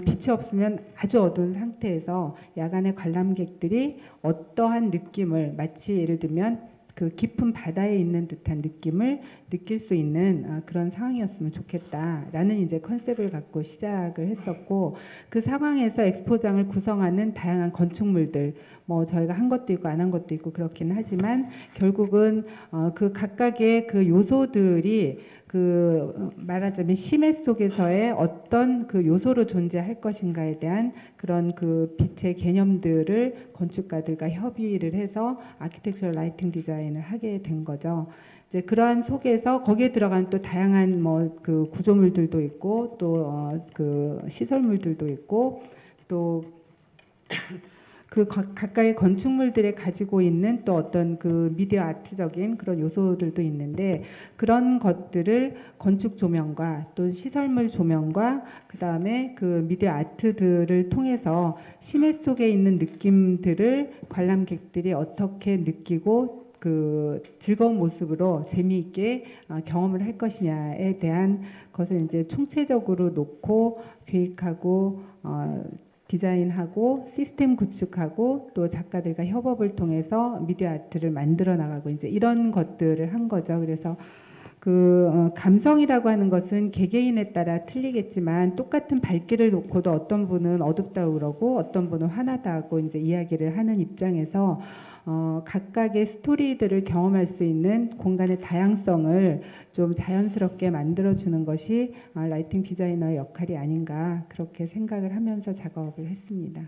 빛이 없으면 아주 어두운 상태에서 야간의 관람객들이 어떠한 느낌을, 마치 예를 들면 그 깊은 바다에 있는 듯한 느낌을 느낄 수 있는 그런 상황이었으면 좋겠다라는 이제 컨셉을 갖고 시작을 했었고, 그 상황에서 엑스포장을 구성하는 다양한 건축물들, 뭐 저희가 한 것도 있고 안 한 것도 있고 그렇기는 하지만 결국은 그 각각의 그 요소들이 그 말하자면 심해 속에서의 어떤 그 요소로 존재할 것인가에 대한 그런 그 빛의 개념들을 건축가들과 협의를 해서 아키텍처럴 라이팅 디자인을 하게 된 거죠. 이제 그러한 속에서 거기에 들어간 또 다양한 뭐 그 구조물들도 있고 또 그 시설물들도 있고 또 그 각각의 건축물들에 가지고 있는 또 어떤 그 미디어 아트적인 그런 요소들도 있는데, 그런 것들을 건축 조명과 또 시설물 조명과 그 다음에 그 미디어 아트들을 통해서 심해 속에 있는 느낌들을 관람객들이 어떻게 느끼고 그 즐거운 모습으로 재미있게 경험을 할 것이냐에 대한 것을 이제 총체적으로 놓고 계획하고 디자인하고 시스템 구축하고 또 작가들과 협업을 통해서 미디어 아트를 만들어 나가고 이제 이런 것들을 한 거죠. 그래서 그 감성이라고 하는 것은 개개인에 따라 틀리겠지만 똑같은 밝기를 놓고도 어떤 분은 어둡다고 그러고 어떤 분은 환하다 하고 이제 이야기를 하는 입장에서 각각의 스토리들을 경험할 수 있는 공간의 다양성을 좀 자연스럽게 만들어주는 것이 라이팅 디자이너의 역할이 아닌가, 그렇게 생각을 하면서 작업을 했습니다.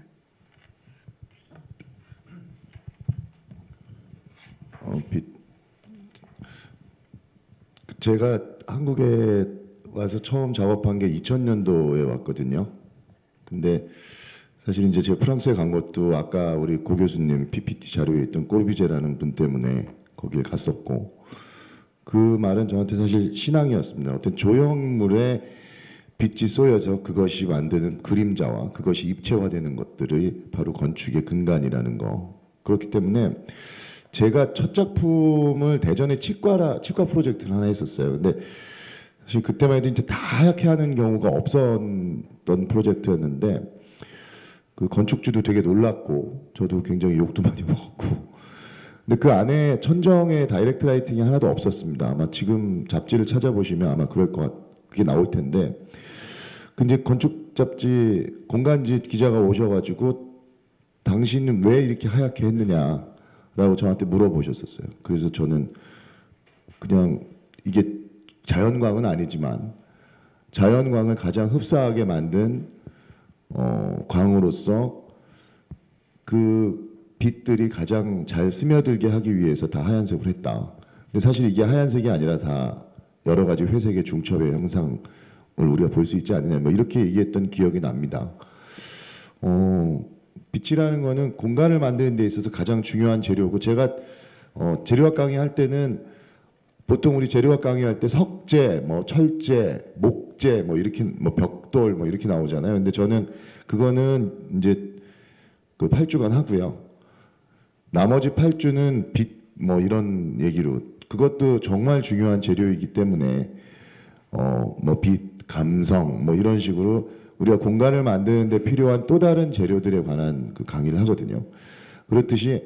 제가 한국에 와서 처음 작업한 게 2000년도에 왔거든요. 근데 사실 이제 제가 프랑스에 간 것도 아까 우리 고 교수님 PPT 자료에 있던 꼬르비제라는 분 때문에 거기에 갔었고, 그 말은 저한테 사실 신앙이었습니다. 어떤 조형물에 빛이 쏘여서 그것이 만드는 그림자와 그것이 입체화되는 것들이 바로 건축의 근간이라는 거. 그렇기 때문에 제가 첫 작품을 대전의 치과 프로젝트를 하나 했었어요. 근데 사실 그때만 해도 이제 다 하얗게 하는 경우가 없었던 프로젝트였는데 그 건축주도 되게 놀랐고 저도 굉장히 욕도 많이 먹었고, 근데 그 안에 천정에 다이렉트 라이팅이 하나도 없었습니다. 아마 지금 잡지를 찾아보시면 아마 그게 나올 텐데, 근데 건축 잡지 공간지 기자가 오셔가지고 당신은 왜 이렇게 하얗게 했느냐라고 저한테 물어보셨었어요. 그래서 저는 그냥 이게 자연광은 아니지만 자연광을 가장 흡사하게 만든 광으로서 그 빛들이 가장 잘 스며들게 하기 위해서 다 하얀색을 했다. 근데 사실 이게 하얀색이 아니라 다 여러 가지 회색의 중첩의 형상을 우리가 볼 수 있지 않느냐, 뭐 이렇게 얘기했던 기억이 납니다. 빛이라는 거는 공간을 만드는 데 있어서 가장 중요한 재료고, 제가 재료학 강의할 때는 보통 우리 재료학 강의할 때 석재, 뭐 철재, 목재, 뭐 이렇게 뭐 벽돌 뭐 이렇게 나오잖아요. 근데 저는 그거는 이제 그 8주간 하고요. 나머지 8주는 빛 뭐 이런 얘기로, 그것도 정말 중요한 재료이기 때문에 뭐 빛, 감성 뭐 이런 식으로 우리가 공간을 만드는 데 필요한 또 다른 재료들에 관한 그 강의를 하거든요. 그렇듯이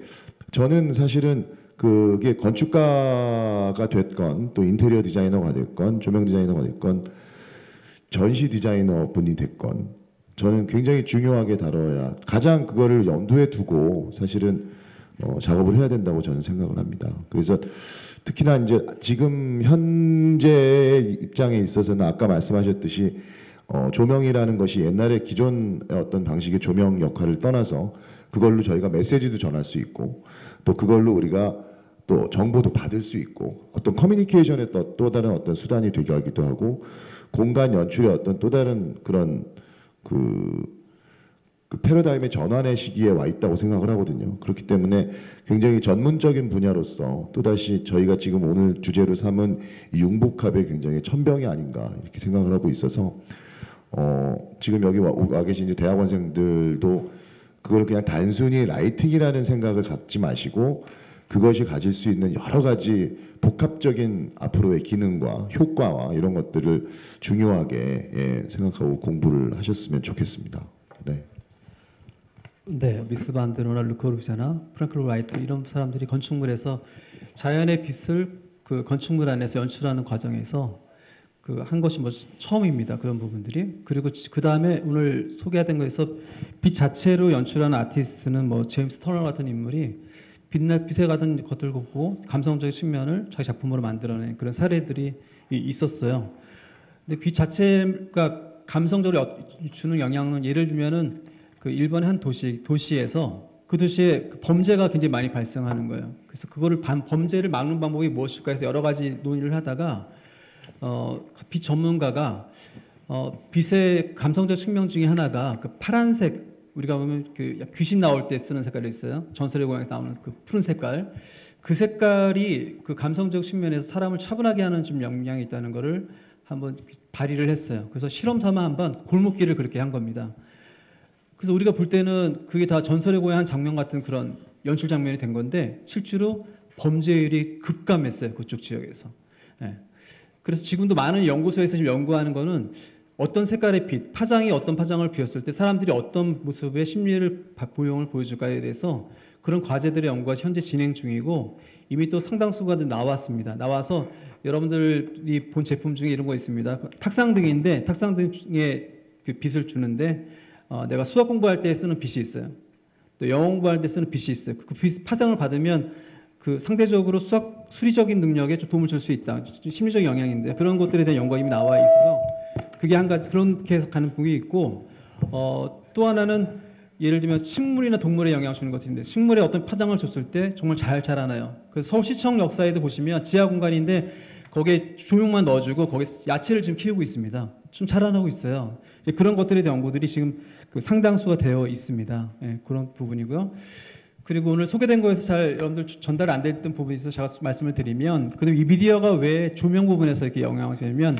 저는 사실은 그게 건축가가 됐건 또 인테리어 디자이너가 됐건 조명 디자이너가 됐건 전시 디자이너 분이 됐건 저는 굉장히 중요하게 다뤄야, 가장 그거를 염두에 두고 사실은 작업을 해야 된다고 저는 생각을 합니다. 그래서 특히나 이제 지금 현재의 입장에 있어서는 아까 말씀하셨듯이 조명이라는 것이 옛날에 기존의 어떤 방식의 조명 역할을 떠나서 그걸로 저희가 메시지도 전할 수 있고 또 그걸로 우리가 또 정보도 받을 수 있고 어떤 커뮤니케이션의 또 다른 어떤 수단이 되게 하기도 하고 공간 연출의 어떤 또 다른 그런 그 패러다임의 전환의 시기에 와 있다고 생각을 하거든요. 그렇기 때문에 굉장히 전문적인 분야로서 또다시 저희가 지금 오늘 주제로 삼은 이 융복합의 굉장히 천병이 아닌가 이렇게 생각을 하고 있어서 지금 여기 와 계신 이제 대학원생들도 그걸 그냥 단순히 라이팅이라는 생각을 갖지 마시고 그것이 가질 수 있는 여러 가지 복합적인 앞으로의 기능과 효과와 이런 것들을 중요하게 생각하고 공부를 하셨으면 좋겠습니다. 네. 네, 미스 반드로나 르코르비자나 프랑크 라이트 이런 사람들이 건축물에서 자연의 빛을 그 건축물 안에서 연출하는 과정에서 그 한 것이 뭐 처음입니다. 그런 부분들이. 그리고 그 다음에 오늘 소개된 거에서 빛 자체로 연출하는 아티스트는 뭐 제임스 터너 같은 인물이 빛에 가던 것들 보고 감성적인 측면을 자기 작품으로 만들어낸 그런 사례들이 있었어요. 근데 빛 자체가 감성적으로 주는 영향은 예를 들면은 그 일본의 한 도시에서 그 도시에 범죄가 굉장히 많이 발생하는 거예요. 그래서 그거를 범죄를 막는 방법이 무엇일까 해서 여러 가지 논의를 하다가 빛 전문가가 빛의 감성적 측면 중에 하나가 그 파란색, 우리가 보면 그 귀신 나올 때 쓰는 색깔이 있어요. 전설의 고향에서 나오는 그 푸른 색깔. 그 색깔이 그 감성적 측면에서 사람을 차분하게 하는 좀 영향이 있다는 거를 한번 발휘를 했어요. 그래서 실험 삼아 한번 골목길을 그렇게 한 겁니다. 그래서 우리가 볼 때는 그게 다 전설의 고향 장면 같은 그런 연출 장면이 된 건데 실제로 범죄율이 급감했어요. 그쪽 지역에서. 네. 그래서 지금도 많은 연구소에서 지금 연구하는 거는 어떤 색깔의 빛, 파장이 어떤 파장을 비웠을 때 사람들이 어떤 모습의 심리를 보용을 보여줄까에 대해서 그런 과제들의 연구가 현재 진행 중이고 이미 또 상당수가 나왔습니다. 나와서 여러분들이 본 제품 중에 이런 거 있습니다. 탁상등인데 탁상등에 그 빛을 주는데 내가 수학 공부할 때 쓰는 빛이 있어요. 또 영어 공부할 때 쓰는 빛이 있어요. 그 빛 파장을 받으면 그 상대적으로 수리적인 능력에 좀 도움을 줄 수 있다. 심리적 영향인데 그런 것들에 대한 연구가 이미 나와 있어서 그게 한 가지 그렇게 해서 가는 부분이 있고 또 하나는 예를 들면 식물이나 동물에 영향을 주는 것인데 식물에 어떤 파장을 줬을 때 정말 잘 자라나요. 그래서 서울시청 역사에도 보시면 지하 공간인데 거기에 조명만 넣어주고 거기에 야채를 지금 키우고 있습니다. 좀 자라나고 있어요. 그런 것들에 대한 연구들이 지금 그 상당수가 되어 있습니다. 예, 그런 부분이고요. 그리고 오늘 소개된 거에서 잘 여러분들 전달 안 됐던 부분이 있어서 제가 말씀을 드리면 그리고 이 미디어가 왜 조명 부분에서 이렇게 영향을 주냐면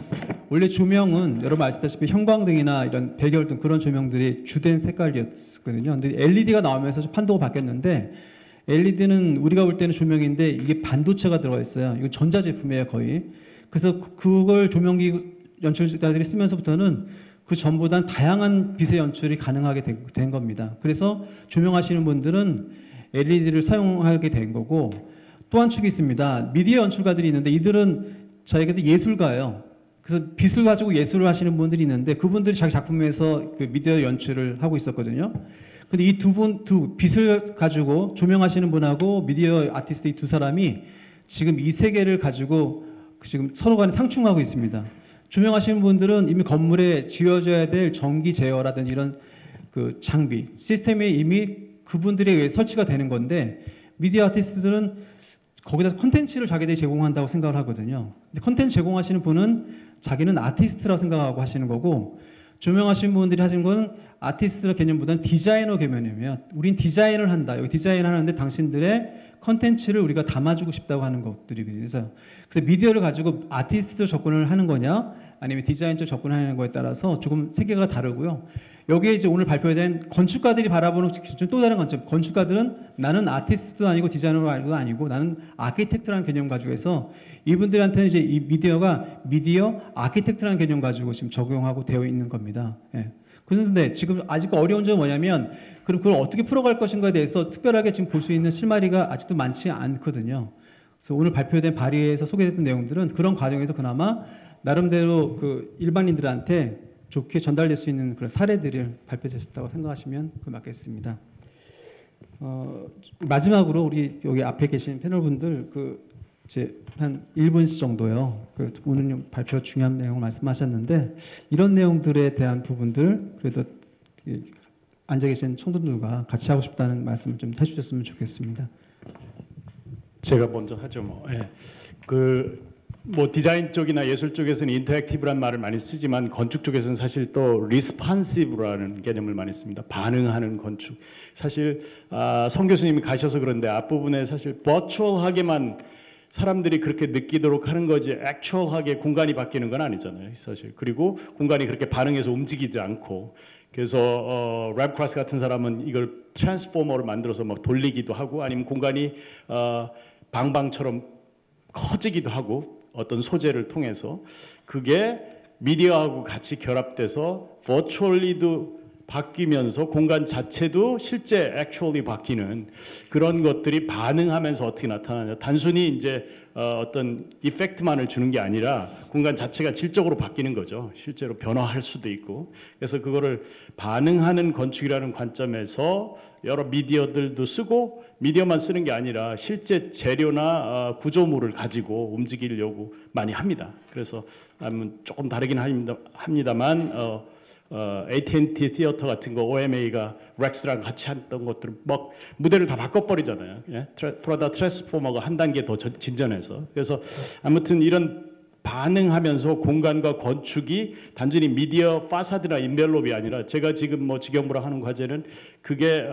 원래 조명은 여러분 아시다시피 형광등이나 이런 백열등 그런 조명들이 주된 색깔이었거든요. 근데 LED가 나오면서 좀 판도가 바뀌었는데 LED는 우리가 볼 때는 조명인데 이게 반도체가 들어가 있어요. 이거 전자제품이에요 거의. 그래서 그걸 조명기 연출자들이 쓰면서부터는 그 전보다 다양한 빛의 연출이 가능하게 된 겁니다. 그래서 조명하시는 분들은 LED를 사용하게 된 거고, 또 한 축이 있습니다. 미디어 연출가들이 있는데 이들은 저에게도 예술가예요. 그래서 빛을 가지고 예술을 하시는 분들이 있는데 그분들이 자기 작품에서 그 미디어 연출을 하고 있었거든요. 근데 이 빛을 가지고 조명하시는 분하고 미디어 아티스트 이 두 사람이 지금 이 세계를 가지고 지금 서로 간에 상충하고 있습니다. 조명하시는 분들은 이미 건물에 지어져야 될 전기 제어라든지 이런 그 장비, 시스템이 이미 그분들에 의해 설치가 되는 건데 미디어 아티스트들은 거기다 콘텐츠를 자기들이 제공한다고 생각을 하거든요. 근데 콘텐츠 제공하시는 분은 자기는 아티스트라고 생각하고 하시는 거고 조명하시는 분들이 하시는 건 아티스트 개념보다는 디자이너 개념이면 우린 디자인을 한다. 여기 디자인을 하는데 당신들의 컨텐츠를 우리가 담아주고 싶다고 하는 것들이거든요. 그래서 미디어를 가지고 아티스트로 접근을 하는 거냐 아니면 디자인적으로 접근하는 거에 따라서 조금 세계가 다르고요. 여기에 이제 오늘 발표된 건축가들이 바라보는 또 다른 관점. 건축가들은 나는 아티스트도 아니고 디자이너도 아니고 나는 아키텍트라는 개념 가지고 해서 이분들한테는 이제 이 미디어가 미디어 아키텍트라는 개념 가지고 지금 적용하고 되어 있는 겁니다. 예. 그런데 지금 아직 어려운 점은 뭐냐면 그럼 그걸 어떻게 풀어갈 것인가에 대해서 특별하게 지금 볼 수 있는 실마리가 아직도 많지 않거든요. 그래서 오늘 발표된 발의에서 소개됐던 내용들은 그런 과정에서 그나마 나름대로 그 일반인들한테 좋게 전달될 수 있는 그런 사례들을 발표되셨다고 생각하시면 맞겠습니다. 마지막으로 우리 여기 앞에 계신 패널분들 이제 한 1분씩 정도요. 오늘 발표 중요한 내용을 말씀하셨는데 이런 내용들에 대한 부분들 그래도 앉아 계신 청도들과 같이 하고 싶다는 말씀을 좀 해주셨으면 좋겠습니다. 제가 먼저 하죠. 뭐 디자인 쪽이나 예술 쪽에서는 인터랙티브란 말을 많이 쓰지만 건축 쪽에서는 사실 또 리스폰시브라는 개념을 많이 씁니다. 반응하는 건축. 사실 성 교수님이 가셔서 그런데 앞부분에 사실 버추얼하게만 사람들이 그렇게 느끼도록 하는 거지 액츄얼하게 공간이 바뀌는 건 아니잖아요. 사실. 그리고 공간이 그렇게 반응해서 움직이지 않고 그래서 랩크라스 같은 사람은 이걸 트랜스포머를 만들어서 막 돌리기도 하고 아니면 공간이 방방처럼 커지기도 하고 어떤 소재를 통해서 그게 미디어하고 같이 결합돼서 버추얼리도 바뀌면서 공간 자체도 실제 액츄얼리 바뀌는 그런 것들이 반응하면서 어떻게 나타나냐. 단순히 이제 어떤 이펙트만을 주는 게 아니라 공간 자체가 질적으로 바뀌는 거죠. 실제로 변화할 수도 있고. 그래서 그거를 반응하는 건축이라는 관점에서 여러 미디어들도 쓰고 미디어만 쓰는 게 아니라 실제 재료나 구조물을 가지고 움직이려고 많이 합니다. 그래서 조금 다르긴 합니다만 AT&T 티어터 같은 거 OMA가 렉스랑 같이 했던 것들 막 무대를 다 바꿔버리잖아요. 예? 프라다 트랜스포머가 한 단계 더 진전해서 그래서 아무튼 이런 반응하면서 공간과 건축이 단순히 미디어 파사드나 인벨롭이 아니라 제가 지금 뭐 직영부랑 하는 과제는 그게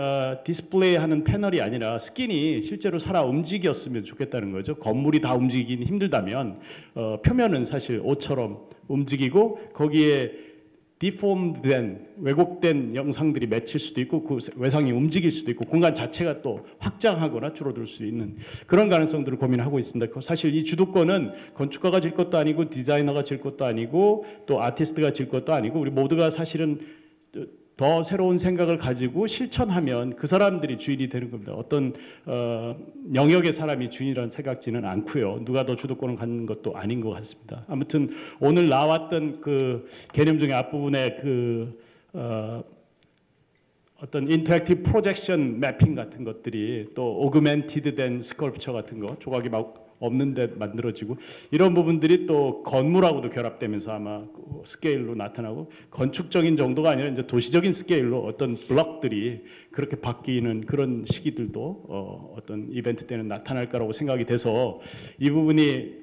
디스플레이하는 패널이 아니라 스킨이 실제로 살아 움직였으면 좋겠다는 거죠. 건물이 다 움직이긴 힘들다면 표면은 사실 옷처럼 움직이고 거기에 디폼된 왜곡된 영상들이 맺힐 수도 있고 그 외상이 움직일 수도 있고 공간 자체가 또 확장하거나 줄어들 수 있는 그런 가능성들을 고민하고 있습니다. 사실 이 주도권은 건축가가 질 것도 아니고 디자이너가 질 것도 아니고 또 아티스트가 질 것도 아니고 우리 모두가 사실은 더 새로운 생각을 가지고 실천하면 그 사람들이 주인이 되는 겁니다. 어떤 영역의 사람이 주인이라는 생각지는 않고요. 누가 더 주도권을 갖는 것도 아닌 것 같습니다. 아무튼 오늘 나왔던 그 개념 중에 앞부분에 어떤 인터랙티브 프로젝션 매핑 같은 것들이 또 오그멘티드 된 스컬프처 같은 거 조각이 막 없는데 만들어지고 이런 부분들이 또 건물하고도 결합되면서 아마 스케일로 나타나고 건축적인 정도가 아니라 이제 도시적인 스케일로 어떤 블럭들이 그렇게 바뀌는 그런 시기들도 어떤 이벤트 때는 나타날 거라고 생각이 돼서 이 부분이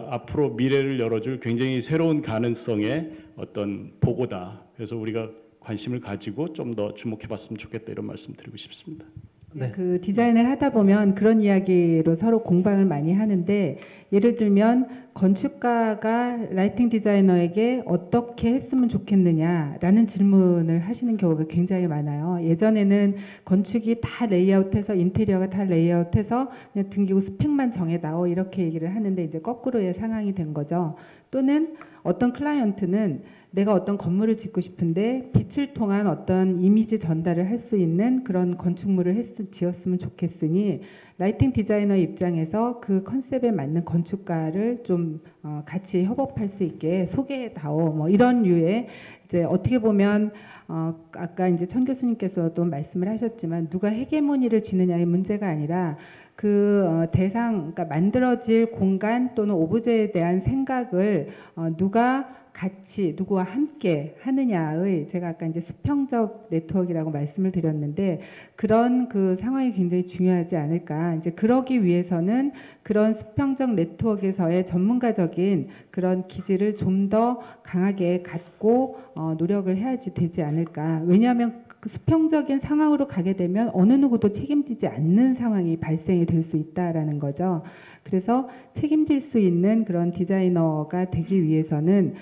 앞으로 미래를 열어줄 굉장히 새로운 가능성의 어떤 보고다. 그래서 우리가 관심을 가지고 좀 더 주목해봤으면 좋겠다 이런 말씀 드리고 싶습니다. 네. 그 디자인을 하다 보면 그런 이야기로 서로 공방을 많이 하는데 예를 들면 건축가가 라이팅 디자이너에게 어떻게 했으면 좋겠느냐라는 질문을 하시는 경우가 굉장히 많아요. 예전에는 건축이 다 레이아웃해서 인테리어가 다 레이아웃해서 그냥 등기구 스펙만 정해다오 이렇게 얘기를 하는데 이제 거꾸로의 상황이 된 거죠. 또는 어떤 클라이언트는 내가 어떤 건물을 짓고 싶은데 빛을 통한 어떤 이미지 전달을 할 수 있는 그런 건축물을 지었으면 좋겠으니 라이팅 디자이너 입장에서 그 컨셉에 맞는 건축가를 좀 같이 협업할 수 있게 소개해다오. 뭐 이런 류의 이제 어떻게 보면 아까 이제 천 교수님께서도 말씀을 하셨지만 누가 헤게모니를 쥐느냐의 문제가 아니라 그 대상, 그러니까 만들어질 공간 또는 오브제에 대한 생각을 누가 같이 누구와 함께 하느냐의 제가 아까 이제 수평적 네트워크라고 말씀을 드렸는데 그런 그 상황이 굉장히 중요하지 않을까. 이제 그러기 위해서는 그런 수평적 네트워크에서의 전문가적인 그런 기질을 좀 더 강하게 갖고 노력을 해야지 되지 않을까. 왜냐하면 그 수평적인 상황으로 가게 되면 어느 누구도 책임지지 않는 상황이 발생이 될 수 있다라는 거죠. 그래서 책임질 수 있는 그런 디자이너가 되기 위해서는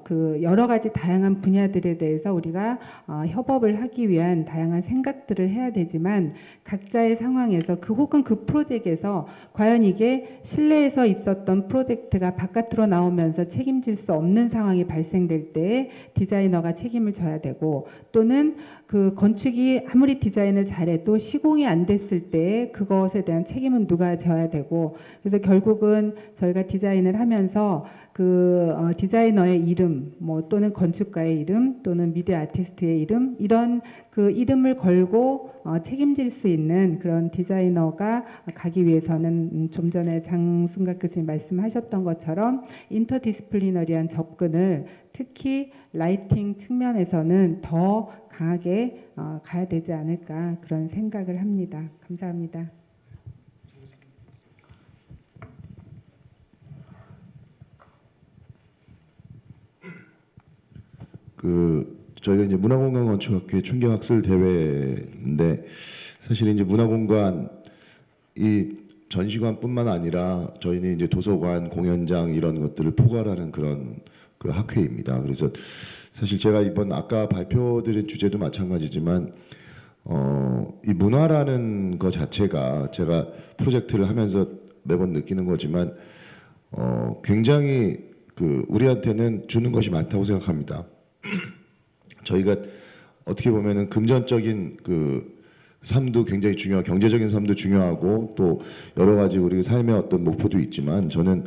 그 여러 가지 다양한 분야들에 대해서 우리가 협업을 하기 위한 다양한 생각들을 해야 되지만 각자의 상황에서 혹은 그 프로젝트에서 과연 이게 실내에서 있었던 프로젝트가 바깥으로 나오면서 책임질 수 없는 상황이 발생될 때 디자이너가 책임을 져야 되고 또는 그 건축이 아무리 디자인을 잘해도 시공이 안 됐을 때 그것에 대한 책임은 누가 져야 되고 그래서 결국은 저희가 디자인을 하면서 그 디자이너의 이름 뭐 또는 건축가의 이름 또는 미디어 아티스트의 이름 이런 그 이름을 걸고 책임질 수 있는 그런 디자이너가 가기 위해서는 좀 전에 장순각 교수님 말씀하셨던 것처럼 인터디스플리너리한 접근을 특히 라이팅 측면에서는 더 강하게 가야 되지 않을까 그런 생각을 합니다. 감사합니다. 저희가 이제 문화공간 건축학회 충격학술 대회인데 사실 이제 문화공간 이 전시관뿐만 아니라 저희는 이제 도서관, 공연장 이런 것들을 포괄하는 그런 그 학회입니다. 그래서 사실 제가 이번 아까 발표드린 주제도 마찬가지지만 이 문화라는 것 자체가 제가 프로젝트를 하면서 매번 느끼는 거지만 굉장히 그 우리한테는 주는 것이 많다고 생각합니다. 저희가 어떻게 보면은 금전적인 그 삶도 굉장히 중요하고 경제적인 삶도 중요하고 또 여러 가지 우리 삶의 어떤 목표도 있지만 저는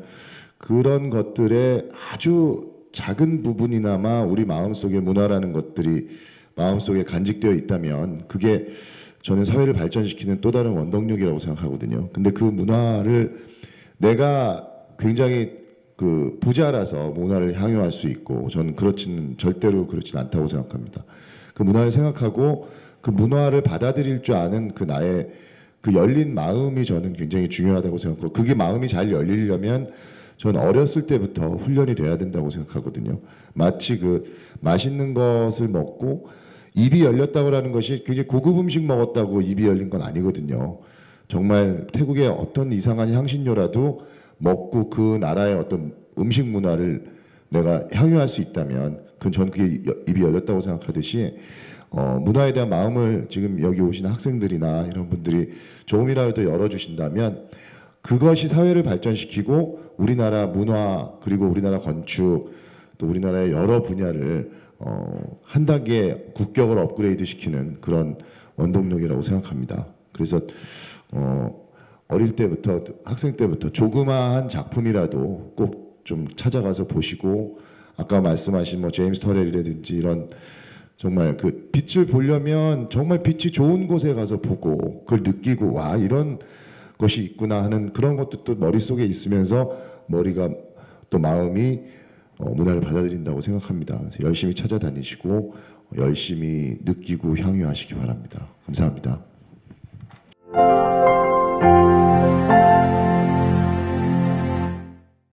그런 것들의 아주 작은 부분이나마 우리 마음속에 문화라는 것들이 마음속에 간직되어 있다면 그게 저는 사회를 발전시키는 또 다른 원동력이라고 생각하거든요. 근데 그 문화를 내가 굉장히 그 부자라서 문화를 향유할 수 있고 저는 절대로 그렇지는 않다고 생각합니다. 그 문화를 생각하고 그 문화를 받아들일 줄 아는 그 나의 그 열린 마음이 저는 굉장히 중요하다고 생각하고 그게 마음이 잘 열리려면 저는 어렸을 때부터 훈련이 돼야 된다고 생각하거든요. 마치 그 맛있는 것을 먹고 입이 열렸다고 하는 것이 굉장히 고급 음식 먹었다고 입이 열린 건 아니거든요. 정말 태국의 어떤 이상한 향신료라도 먹고 그 나라의 어떤 음식 문화를 내가 향유할 수 있다면 저는 그게 입이 열렸다고 생각하듯이 문화에 대한 마음을 지금 여기 오신 학생들이나 이런 분들이 조금이라도 열어주신다면 그것이 사회를 발전시키고 우리나라 문화 그리고 우리나라 건축 또 우리나라의 여러 분야를 한 단계 국격을 업그레이드 시키는 그런 원동력이라고 생각합니다. 그래서 어릴 때부터 학생 때부터 조그마한 작품이라도 꼭 좀 찾아가서 보시고 아까 말씀하신 뭐 제임스 터렐이라든지 이런 정말 그 빛을 보려면 정말 빛이 좋은 곳에 가서 보고 그걸 느끼고 와 이런 것이 있구나 하는 그런 것도 또 머릿속에 있으면서 머리가 또 마음이 문화를 받아들인다고 생각합니다. 그래서 열심히 찾아다니시고 열심히 느끼고 향유하시기 바랍니다. 감사합니다.